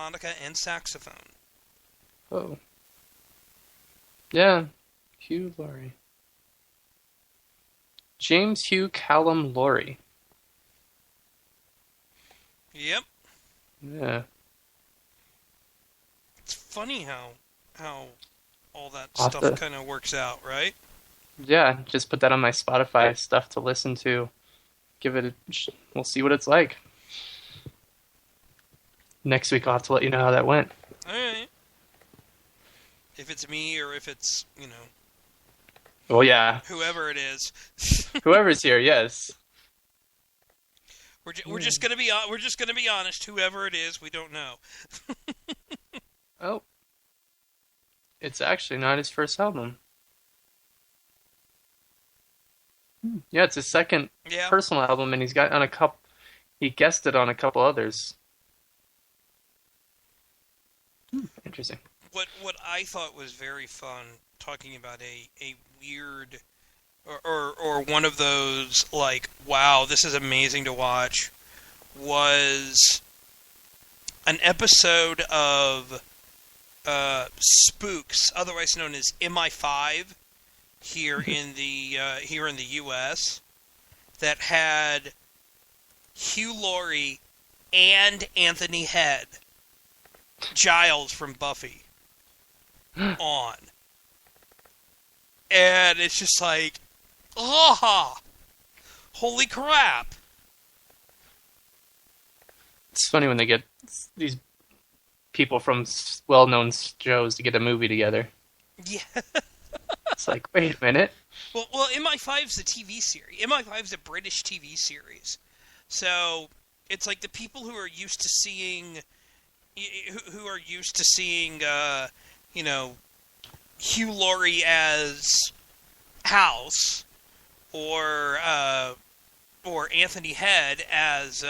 harmonica, and saxophone. Oh. Yeah. Hugh Laurie. James Hugh Callum Laurie. Yep. Yeah. It's funny how all that I'll have stuff to, kind of works out, right? yeah, just put that on my Spotify stuff to listen to. Give it we'll see what it's like. Next week I'll have to let you know how that went. All right. If it's me or if it's, Well, yeah. whoever it is. Whoever's here, yes. We're just gonna be honest. Whoever it is, we don't know. Oh, it's actually not his first album. Yeah, it's his second Yeah. personal album, and he's got on a couple. He guested on a couple others. Interesting. What I thought was very fun, talking about a weird or one of those like, wow, this is amazing to watch, was an episode of Spooks, otherwise known as MI5, here in the U.S., that had Hugh Laurie and Anthony Head, Giles from Buffy, on. And it's just like, oh, holy crap. It's funny when they get these people from well-known shows to get a movie together. Yeah. It's like, wait a minute. Well, MI5's a TV series. MI5's a British TV series. So it's like the people who are used to seeing, Hugh Laurie as House, or Anthony Head as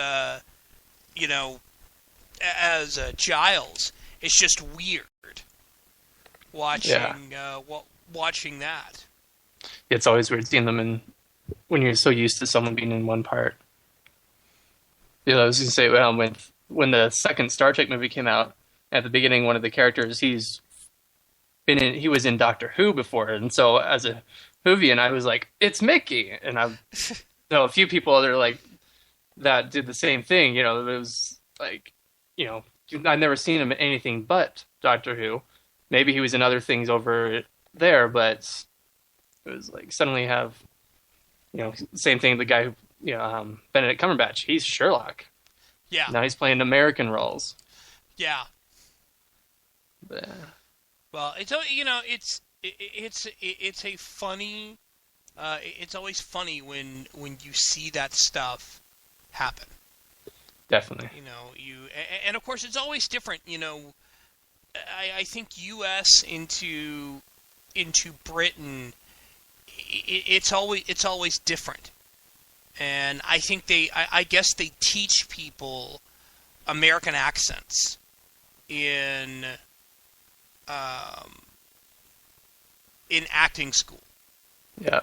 Giles. It's just weird watching watching that. It's always weird seeing them when you're so used to someone being in one part. Yeah, I was going to say, when the second Star Trek movie came out, at the beginning, one of the characters, he was in Doctor Who before, and so as a Whovian, I was like, it's Mickey, and I know a few people that did the same thing. It was like, I'd never seen him in anything but Doctor Who. Maybe he was in other things over there, but it was like suddenly have, same thing. The guy who, Benedict Cumberbatch, he's Sherlock. Yeah. Now he's playing American roles. Yeah. But, well, it's a funny. It's always funny when you see that stuff happen. Definitely. And of course it's always different. I think U.S. into Britain, it's always different. And I think I guess they teach people American accents in acting school. Yeah.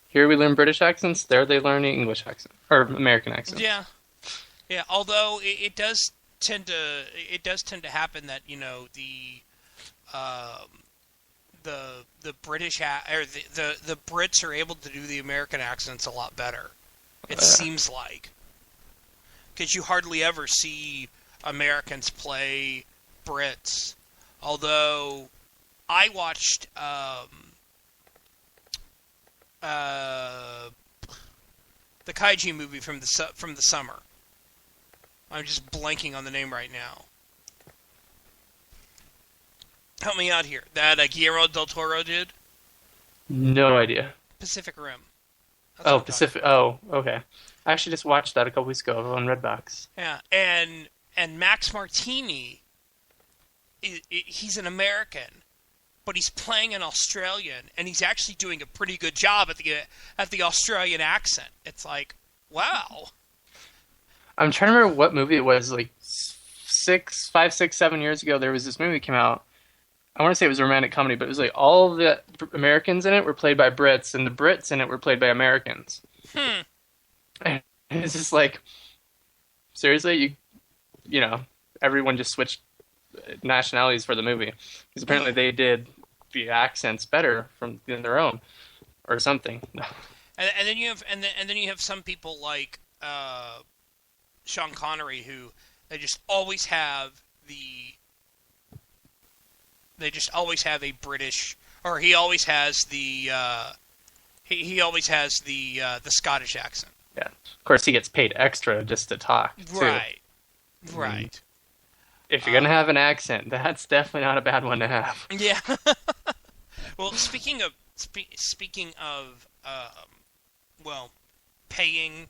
Here we learn British accents. There they learn English accent or American accents. Yeah. Yeah. Although it does tend to happen that the British or the Brits are able to do the American accents a lot better. It seems like, because you hardly ever see Americans play Brits. Although I watched the Kaiji movie from the summer. I'm just blanking on the name right now. Help me out here. That Guillermo del Toro did? No idea. Pacific Rim. Pacific. Oh, okay. I actually just watched that a couple weeks ago on Redbox. Yeah, and Max Martini, he's an American, but he's playing an Australian, and he's actually doing a pretty good job at the Australian accent. It's like, wow. I'm trying to remember what movie it was. Like 5, 6, 7 years ago, there was this movie that came out. I want to say it was a romantic comedy, but it was like all the Americans in it were played by Brits, and the Brits in it were played by Americans. And it's just like, seriously, everyone just switched nationalities for the movie, because apparently they did the accents better than their own, or something. And then you have and then you have some people like Sean Connery who they just always have a British, or he always has the he always has the Scottish accent. Yeah, of course he gets paid extra just to talk too. Right. Right. If you're gonna have an accent, that's definitely not a bad one to have. Yeah. Well, speaking of well, paying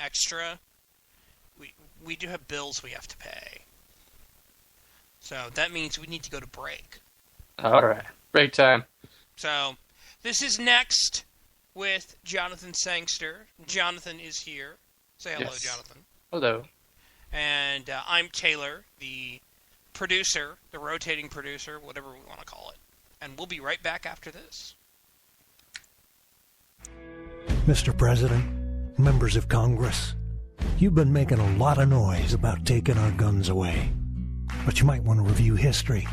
extra, we do have bills we have to pay. So that means we need to go to break. All right, break time. So this is Next with Jonathan Sangster. Jonathan is here. Say hello, Yes. Jonathan. Hello. And I'm Taylor, the producer, the rotating producer, whatever we want to call it. And we'll be right back after this. Mr. President, members of Congress, you've been making a lot of noise about taking our guns away. But you might want to review history.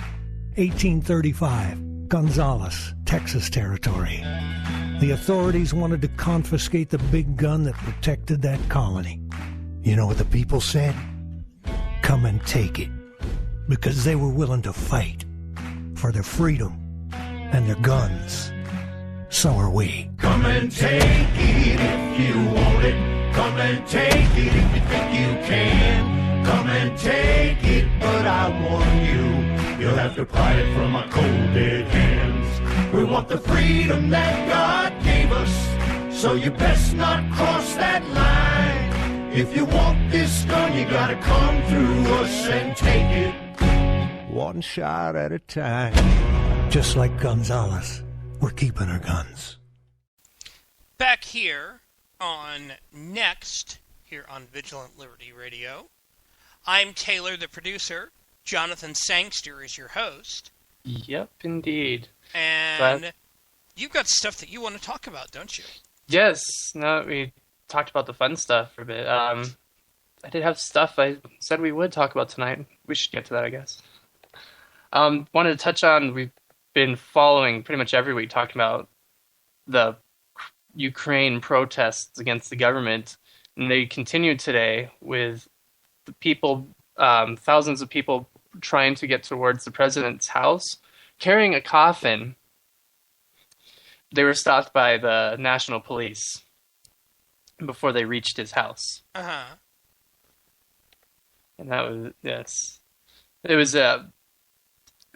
1835, Gonzales, Texas Territory. The authorities wanted to confiscate the big gun that protected that colony. You know what the people said? Come and take it. Because they were willing to fight for their freedom and their guns. So are we. Come and take it if you want it. Come and take it if you think you can. Come and take it, but I warn you, you'll have to pry it from my cold dead hands. We want the freedom that God gave us, so you best not cross that line. If you want this gun, you gotta come through us and take it. One shot at a time. Just like Gonzales, we're keeping our guns. Back here on Next, here on Vigilant Liberty Radio. I'm Taylor, the producer. Jonathan Sangster is your host. Yep, indeed. And you've got stuff that you want to talk about, don't you? Yes. No, we talked about the fun stuff for a bit. I did have stuff I said we would talk about tonight. We should get to that, I guess. Wanted to touch on, we've been following pretty much every week talking about the Ukraine protests against the government, and they continued today with the people, thousands of people trying to get towards the president's house, carrying a coffin. They were stopped by the national police before they reached his house. Uh-huh. And that was, yes. It was,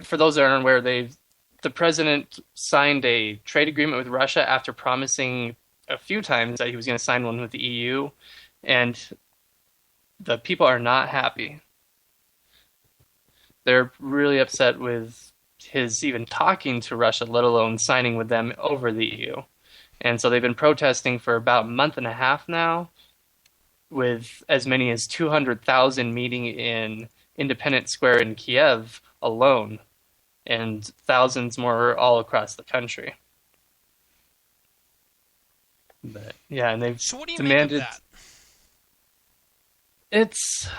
for those that aren't aware, the president signed a trade agreement with Russia after promising a few times that he was going to sign one with the EU, and the people are not happy. They're really upset with his even talking to Russia, let alone signing with them over the EU. And so they've been protesting for about a month and a half now, with as many as 200,000 meeting in Independence Square in Kiev alone, and thousands more all across the country. But yeah, and they've So what do you demanded. make of that? It's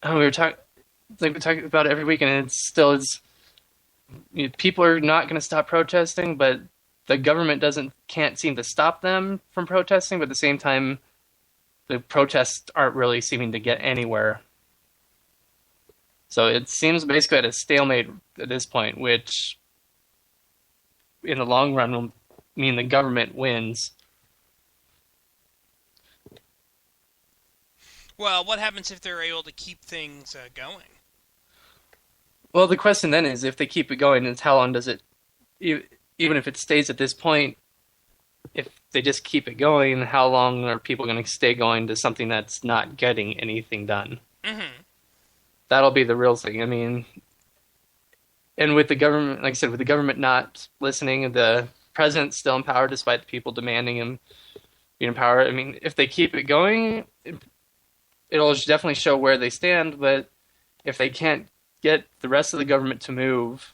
we were talking, like we talk about it every week, and it still is. People are not going to stop protesting, but the government can't seem to stop them from protesting. But at the same time, the protests aren't really seeming to get anywhere. So it seems basically at a stalemate at this point, which in the long run will mean the government wins. Well, what happens if they're able to keep things going? Well, the question then is, if they keep it going, is how long does it, even if it stays at this point, if they just keep it going, how long are people going to stay going to something that's not getting anything done? Mm-hmm. That'll be the real thing. I mean, and with the government, like I said, with the government not listening, the president's still in power despite the people demanding him be in power. I mean, if they keep it going, it'll definitely show where they stand, but if they can't get the rest of the government to move,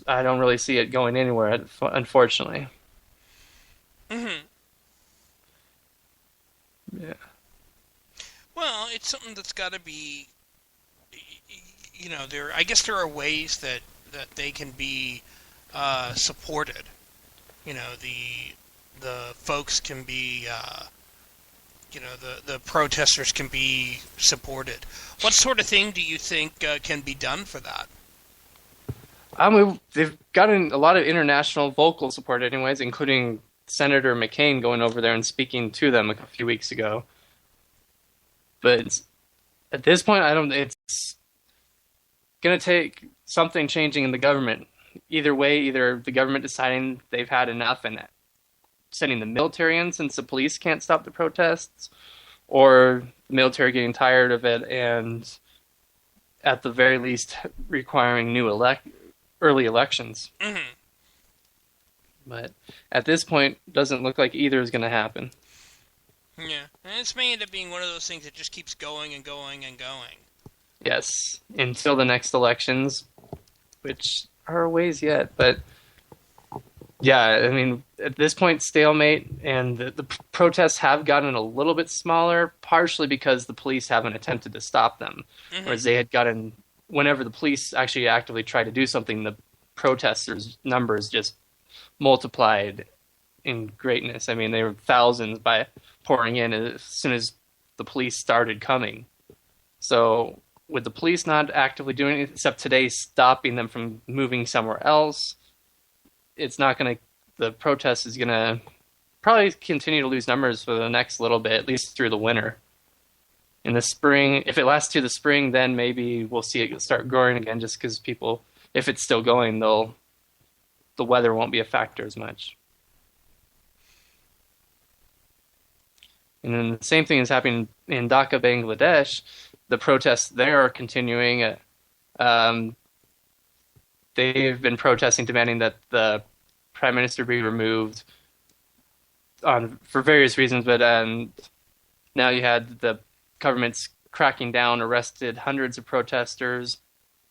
I don't really see it going anywhere, unfortunately. Mm-hmm. Yeah. Well, it's something that's got to be I guess there are ways that they can be supported. The folks can be, the protesters can be supported. What sort of thing do you think can be done for that? They've gotten a lot of international vocal support anyways, including Senator McCain going over there and speaking to them a few weeks ago. But at this point, it's going to take something changing in the government. Either way, either the government deciding they've had enough and sending the military in since the police can't stop the protests, or the military getting tired of it and at the very least requiring new early elections. Mm-hmm. But at this point, it doesn't look like either is going to happen. Yeah, and this may end up being one of those things that just keeps going and going and going. Yes, until the next elections, which are a ways yet. But yeah, I mean, at this point, stalemate, and the protests have gotten a little bit smaller, partially because the police haven't attempted to stop them. Mm-hmm. Whereas they had gotten, whenever the police actually actively tried to do something, the protesters' numbers just multiplied in greatness. I mean, they were thousands by pouring in as soon as the police started coming. So with the police not actively doing it, except today stopping them from moving somewhere else, it's not going to, the protest is going to probably continue to lose numbers for the next little bit, at least through the winter. In the spring, if it lasts through the spring, then maybe we'll see it start growing again, just because people, if it's still going, the weather won't be a factor as much. And then the same thing is happening in Dhaka, Bangladesh. The protests there are continuing. They've been protesting, demanding that the prime minister be removed for various reasons. But now you had the government's cracking down, arrested hundreds of protesters.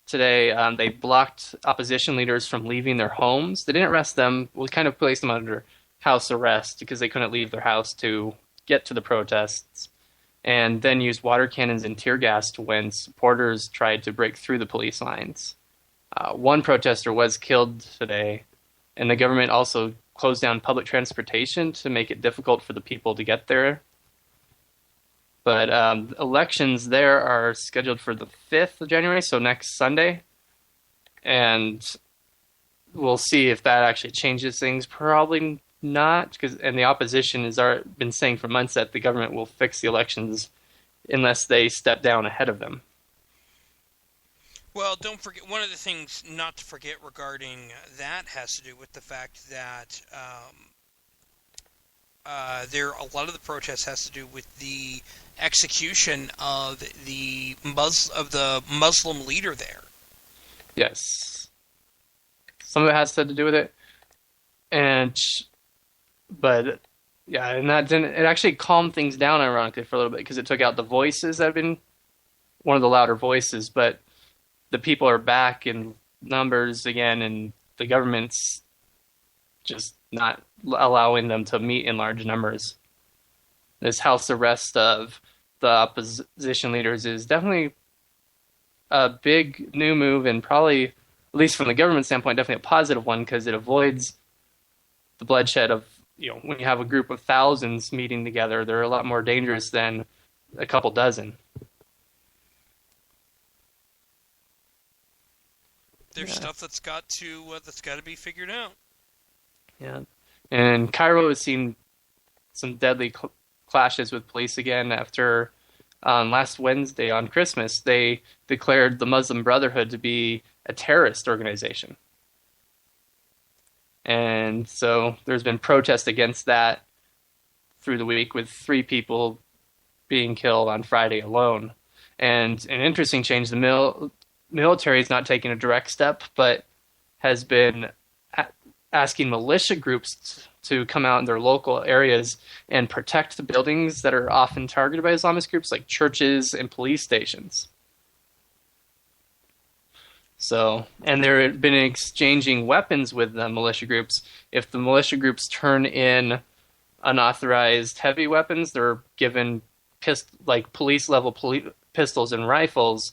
Today, they blocked opposition leaders from leaving their homes. They didn't arrest them. We kind of placed them under house arrest because they couldn't leave their house to get to the protests, and then used water cannons and tear gas when supporters tried to break through the police lines. One protester was killed today, and the government also closed down public transportation to make it difficult for the people to get there. But elections there are scheduled for the 5th of January, so next Sunday. And we'll see if that actually changes things. Probably not, and the opposition has been saying for months that the government will fix the elections unless they step down ahead of them. Well, don't forget, one of the things not to forget regarding that has to do with the fact that a lot of the protests has to do with the execution of the Muslim leader there. Yes, some of it has to do with it, but yeah, and that didn't. It actually calmed things down, ironically, for a little bit because it took out the voices that have been one of the louder voices, but the people are back in numbers again, and the government's just not allowing them to meet in large numbers. This house arrest of the opposition leaders is definitely a big new move, and probably, at least from the government standpoint, definitely a positive one, because it avoids the bloodshed of, when you have a group of thousands meeting together. They're a lot more dangerous than a couple dozen. There's stuff that's got to be figured out. Yeah, and Cairo has seen some deadly clashes with police again after last Wednesday on Christmas they declared the Muslim Brotherhood to be a terrorist organization. And so there's been protest against that through the week, with 3 people being killed on Friday alone. And an interesting change, the military is not taking a direct step, but has been asking militia groups to come out in their local areas and protect the buildings that are often targeted by Islamist groups, like churches and police stations. So, and they've been exchanging weapons with the militia groups. If the militia groups turn in unauthorized heavy weapons, they're given police-level pistols and rifles